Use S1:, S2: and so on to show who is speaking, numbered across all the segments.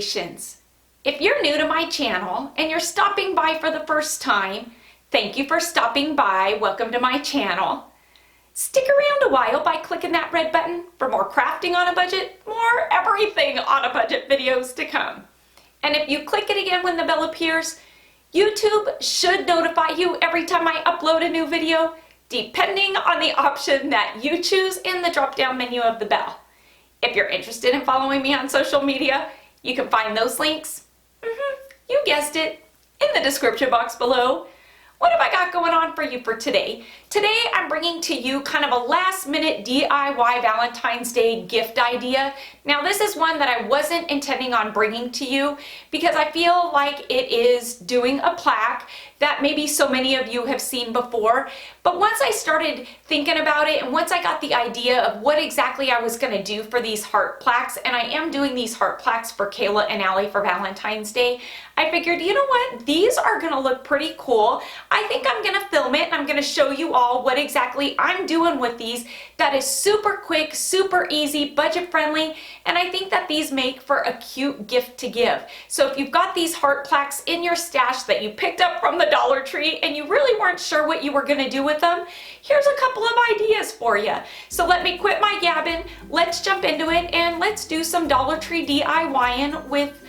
S1: recommendations. If you're new to my channel and you're stopping by for the first time, thank you for stopping by. Welcome to my channel. Stick around a while by clicking that red button for more crafting on a budget, more everything on a budget videos to come. And if you click it again when the bell appears, YouTube should notify you every time I upload a new video, depending on the option that you choose in the drop-down menu of the bell. If you're interested in following me on social media, you can find those links, you guessed it, in the description box below. What have I got going on for you for today? Today I'm bringing to you kind of a last minute DIY Valentine's Day gift idea. Now this is one that I wasn't intending on bringing to you because I feel like it is doing a plaque that maybe so many of you have seen before. But once I started thinking about it and once I got the idea of what exactly I was going to do for these heart plaques, and I am doing these heart plaques for Kayla and Allie for Valentine's Day, I figured, you know what, these are going to look pretty cool. I think I'm going to film it and I'm going to show you all what exactly I'm doing with these that is super quick, super easy, budget friendly, and I think that these make for a cute gift to give. So if you've got these heart plaques in your stash that you picked up from the Dollar Tree and you really weren't sure what you were going to do with them, here's a couple of ideas for you. So let me quit my gabbing, let's jump into it, and let's do some Dollar Tree DIYing with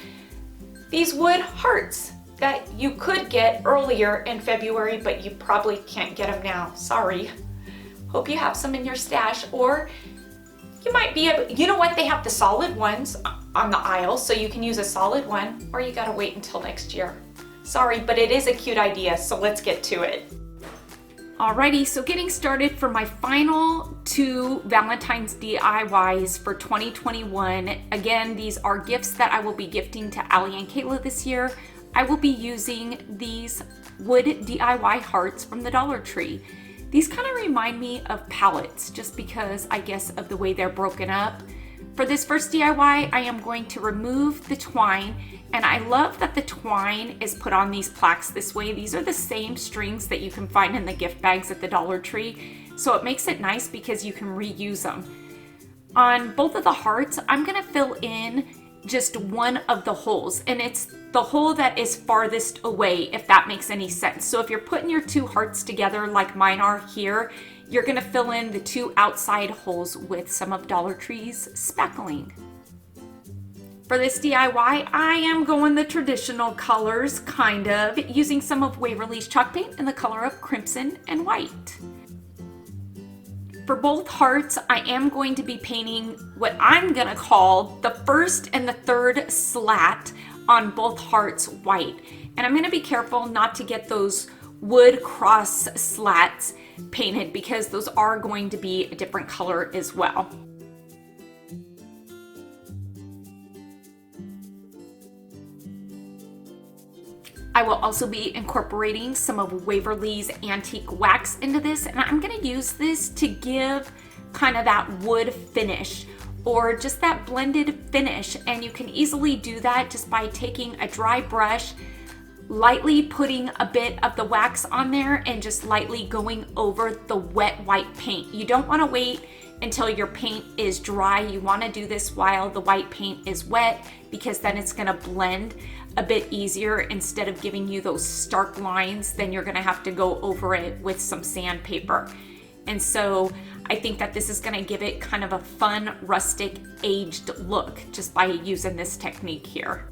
S1: these wood hearts that you could get earlier in February, but you probably can't get them now. Sorry. Hope you have some in your stash, or you might be able, you know what, they have the solid ones on the aisle, so you can use a solid one, or you gotta wait until next year. Sorry, but it is a cute idea, so let's get to it. Alrighty, so getting started for my final two Valentine's DIYs for 2021. Again, these are gifts that I will be gifting to Allie and Kayla this year. I will be using these wood DIY hearts from the Dollar Tree. These kind of remind me of palettes, just because I guess of the way they're broken up. For this first DIY, I am going to remove the twine, and I love that the twine is put on these plaques this way. These are the same strings that you can find in the gift bags at the Dollar Tree, so it makes it nice because you can reuse them. On both of the hearts, I'm gonna fill in just one of the holes, and it's the hole that is farthest away, if that makes any sense. So if you're putting your two hearts together like mine are here, you're gonna fill in the two outside holes with some of Dollar Tree's speckling. For this DIY, I am going the traditional colors, kind of, using some of Waverly's chalk paint in the color of crimson and white. For both hearts, I am going to be painting what I'm gonna call the first and the third slat on both hearts white. And I'm gonna be careful not to get those wood cross slats painted because those are going to be a different color as well. I will also be incorporating some of Waverly's antique wax into this, and I'm gonna use this to give kind of that wood finish or just that blended finish. And you can easily do that just by taking a dry brush, lightly putting a bit of the wax on there and just lightly going over the wet white paint. You don't wanna wait until your paint is dry. You wanna do this while the white paint is wet because then it's gonna blend a bit easier. Instead of giving you those stark lines, then you're gonna have to go over it with some sandpaper. And so I think that this is gonna give it kind of a fun, rustic, aged look just by using this technique here.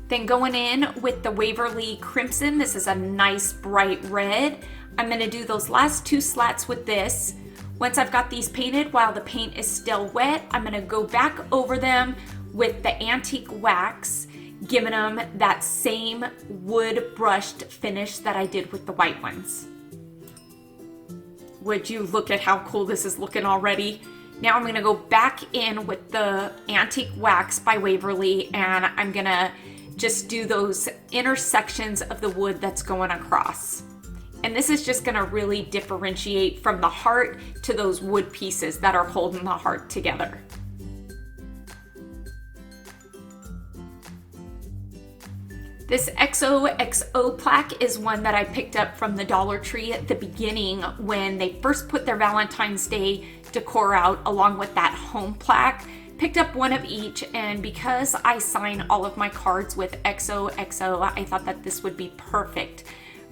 S1: Then going in with the Waverly Crimson, this is a nice bright red. I'm gonna do those last two slats with this. Once I've got these painted, while the paint is still wet, I'm gonna go back over them with the antique wax, giving them that same wood brushed finish that I did with the white ones. Would you look at how cool this is looking already? Now I'm gonna go back in with the antique wax by Waverly, and I'm gonna just do those intersections of the wood that's going across. And this is just gonna really differentiate from the heart to those wood pieces that are holding the heart together. This XOXO plaque is one that I picked up from the Dollar Tree at the beginning when they first put their Valentine's Day decor out, along with that home plaque picked up one of each, and because I sign all of my cards with XOXO, I thought that this would be perfect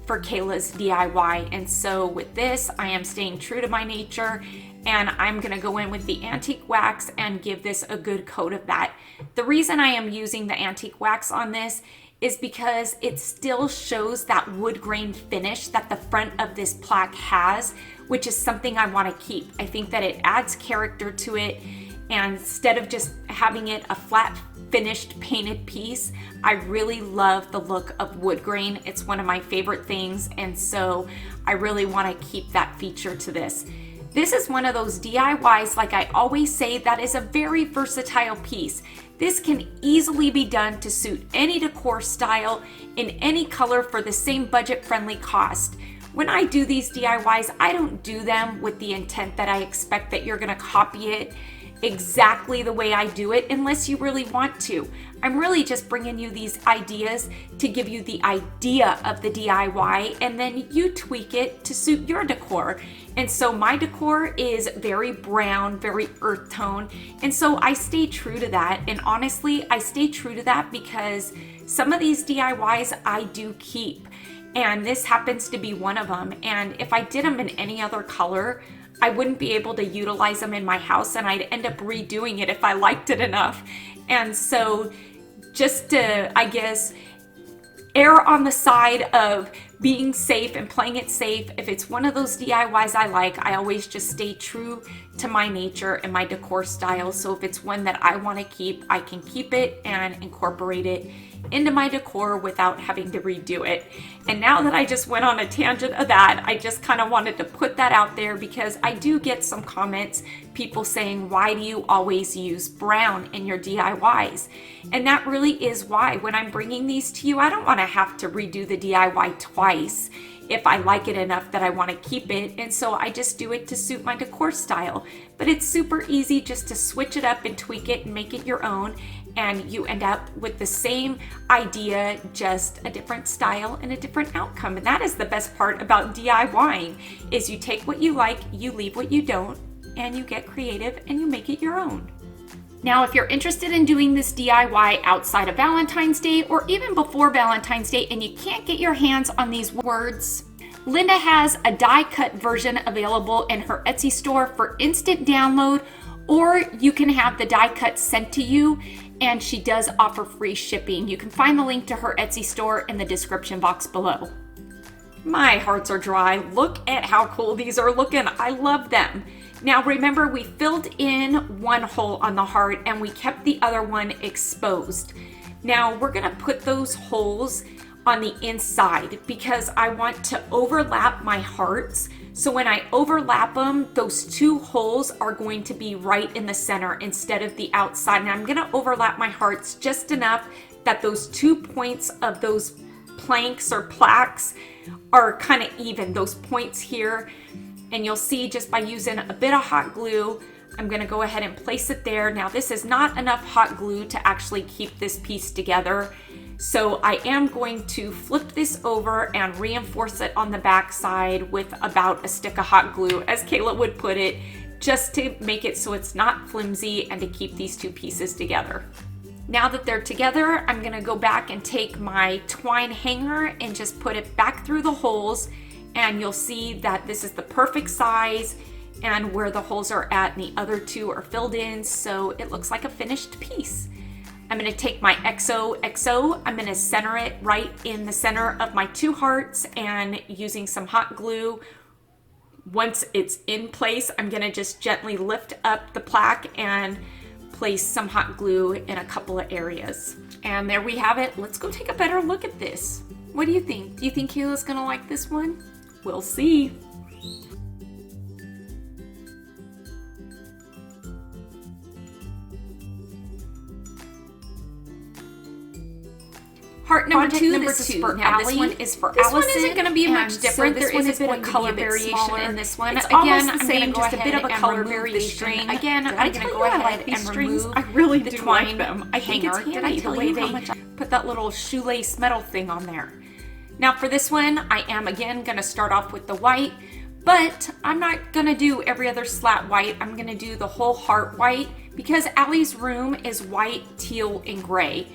S1: for Kayla's DIY. And so with this, I am staying true to my nature, and I'm gonna go in with the antique wax and give this a good coat of that. The reason I am using the antique wax on this is because it still shows that wood grain finish that the front of this plaque has, which is something I want to keep. I think that it adds character to it, and instead of just having it a flat finished painted piece, I really love the look of wood grain. It's one of my favorite things, and so I really want to keep that feature to this. This is one of those DIYs, like I always say, that is a very versatile piece. This can easily be done to suit any decor style in any color for the same budget-friendly cost. When I do these DIYs, I don't do them with the intent that I expect that you're gonna copy it exactly the way I do it unless you really want to. I'm really just bringing you these ideas to give you the idea of the DIY, and then you tweak it to suit your decor. And so my decor is very brown, very earth tone, and so I stay true to that. And honestly, I stay true to that because some of these DIYs I do keep, and this happens to be one of them. And if I did them in any other color, I wouldn't be able to utilize them in my house, and I'd end up redoing it if I liked it enough. And so just to, I guess, err on the side of being safe and playing it safe, if it's one of those DIYs I like, I always just stay true to my nature and my decor style. So if it's one that I want to keep, I can keep it and incorporate it into my decor without having to redo it. And now that I just went on a tangent of that, I just kind of wanted to put that out there because I do get some comments, people saying, why do you always use brown in your DIYs? And that really is why. When I'm bringing these to you, I don't want to have to redo the DIY twice if I like it enough that I want to keep it. And so I just do it to suit my decor style. But it's super easy just to switch it up and tweak it and make it your own, and you end up with the same idea, just a different style and a different outcome. And that is the best part about DIYing, is you take what you like, you leave what you don't, and you get creative and you make it your own. Now, if you're interested in doing this DIY outside of Valentine's Day or even before Valentine's Day and you can't get your hands on these words, Linda has a die cut version available in her Etsy store for instant download, or you can have the die cut sent to you, and she does offer free shipping. You can find the link to her Etsy store in the description box below. My hearts are dry. Look at how cool these are looking. I love them. Now remember, we filled in one hole on the heart and we kept the other one exposed. Now we're gonna put those holes on the inside because I want to overlap my hearts. So when I overlap them, those two holes are going to be right in the center instead of the outside. And I'm gonna overlap my hearts just enough that those 2 points of those planks or plaques are kind of even, those points here. And you'll see just by using a bit of hot glue, I'm gonna go ahead and place it there. Now this is not enough hot glue to actually keep this piece together. So I am going to flip this over and reinforce it on the back side with about a stick of hot glue, as Kayla would put it, just to make it so it's not flimsy and to keep these two pieces together. Now that they're together, I'm gonna go back and take my twine hanger and just put it back through the holes, and you'll see that this is the perfect size and where the holes are at and the other two are filled in, so it looks like a finished piece. I'm gonna take my XOXO, I'm gonna center it right in the center of my two hearts, and using some hot glue, once it's in place, I'm gonna just gently lift up the plaque and place some hot glue in a couple of areas. And there we have it. Let's go take a better look at this. What do you think? Do you think Kayla's gonna like this one? We'll see. Heart number two. This is for Allie. This one is for Allison. This one isn't going to be much different. There is a bit of color variation in this one. It's again, I'm going to just a bit of a color variation. Again, I'm going to go ahead and remove I really do like them. I think it's handy the way they put that little shoelace metal thing on there. Now for this one, I am again going to start off with the white, but I'm not going to do every other slat white. I'm going to do the whole heart white because Allie's room is white, teal, and gray.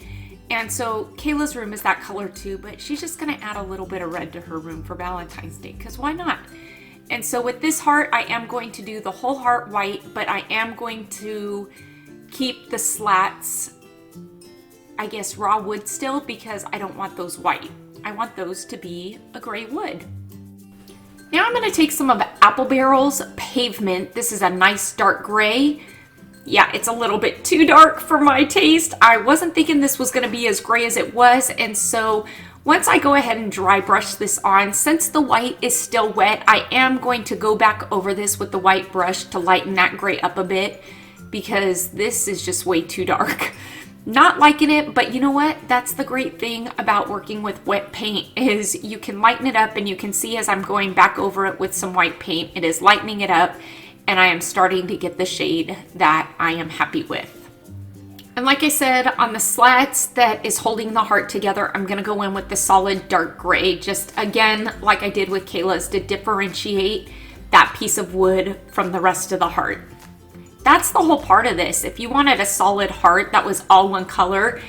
S1: And so Kayla's room is that color too, but she's just gonna add a little bit of red to her room for Valentine's Day, because why not? And so with this heart, I am going to do the whole heart white, but I am going to keep the slats, I guess, raw wood still, because I don't want those white. I want those to be a gray wood. Now I'm gonna take some of Apple Barrel's Pavement. This is a nice dark gray. Yeah, it's a little bit too dark for my taste. I wasn't thinking this was gonna be as gray as it was, and so once I go ahead and dry brush this on, since the white is still wet, I am going to go back over this with the white brush to lighten that gray up a bit, because this is just way too dark. Not liking it, but you know what? That's the great thing about working with wet paint, is you can lighten it up, and you can see as I'm going back over it with some white paint, it is lightening it up, and I am starting to get the shade that I am happy with. And like I said, on the slats that is holding the heart together, I'm gonna go in with the solid dark gray, just again, like I did with Kayla's, to differentiate that piece of wood from the rest of the heart. That's the whole part of this. If you wanted a solid heart that was all one color,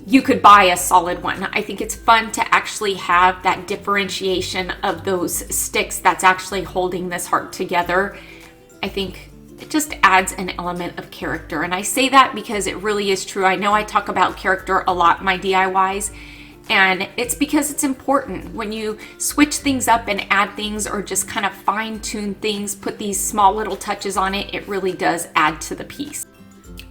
S1: you could buy a solid one. I think it's fun to actually have that differentiation of those sticks that's actually holding this heart together. I think it just adds an element of character. And I say that because it really is true. I know I talk about character a lot in my DIYs, and it's because it's important. When you switch things up and add things, or just kind of fine tune things, put these small little touches on it, it really does add to the piece.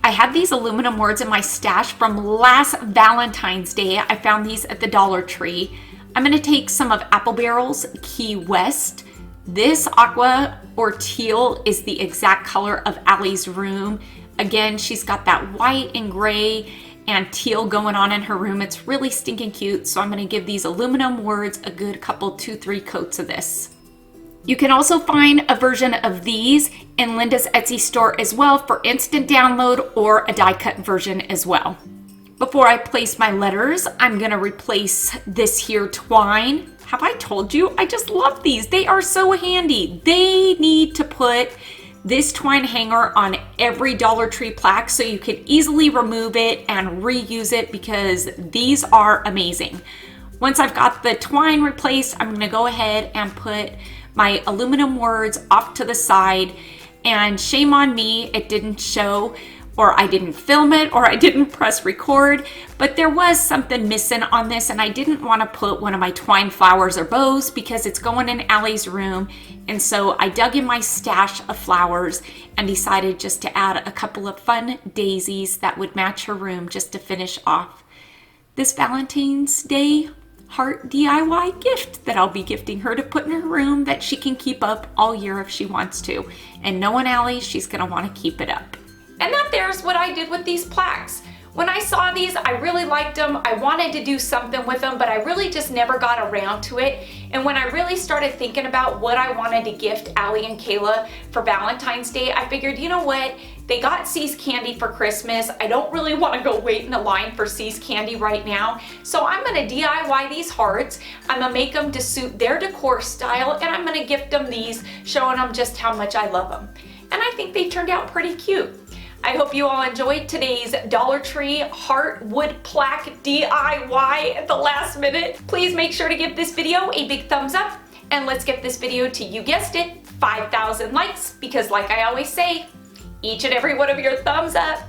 S1: I had these aluminum words in my stash from last Valentine's Day. I found these at the Dollar Tree. I'm gonna take some of Apple Barrel's Key West. This aqua or teal is the exact color of Allie's room. Again, she's got that white and gray and teal going on in her room. It's really stinking cute. So I'm gonna give these aluminum words a good couple, 2-3 coats of this. You can also find a version of these in Linda's Etsy store as well for instant download, or a die cut version as well. Before I place my letters, I'm gonna replace this here twine. Have I told you? I just love these. They are so handy. They need to put this twine hanger on every Dollar Tree plaque so you can easily remove it and reuse it, because these are amazing. Once I've got the twine replaced, I'm gonna go ahead and put my aluminum words off to the side, and shame on me, it didn't show, or I didn't film it, or I didn't press record, but there was something missing on this, and I didn't want to put one of my twine flowers or bows because it's going in Allie's room. And so I dug in my stash of flowers and decided just to add a couple of fun daisies that would match her room, just to finish off this Valentine's Day heart DIY gift that I'll be gifting her to put in her room, that she can keep up all year if she wants to. And knowing Allie, she's gonna want to keep it up.
S2: And that there's what I did with these plaques. When I saw these, I really liked them. I wanted to do something with them, but I really just never got around to it. And when I really started thinking about what I wanted to gift Allie and Kayla for Valentine's Day, I figured, you know what? They got See's candy for Christmas. I don't really want to go wait in a line for See's candy right now. So I'm gonna DIY these hearts. I'm gonna make them to suit their decor style, and I'm gonna gift them these, showing them just how much I love them. And I think they turned out pretty cute. I hope you all enjoyed today's Dollar Tree heart wood plaque DIY at the last minute. Please make sure to give this video a big thumbs up, and let's get this video to, you guessed it, 5,000 likes, because like I always say, each and every one of your thumbs up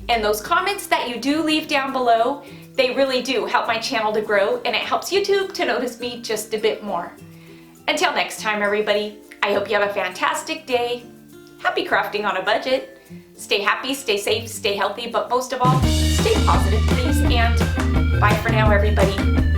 S2: and those comments that you do leave down below, they really do help my channel to grow, and it helps YouTube to notice me just a bit more. Until next time, everybody, I hope you have a fantastic day. Happy crafting on a budget. Stay happy, stay safe, stay healthy, but most of all, stay positive, please, and bye for now, everybody.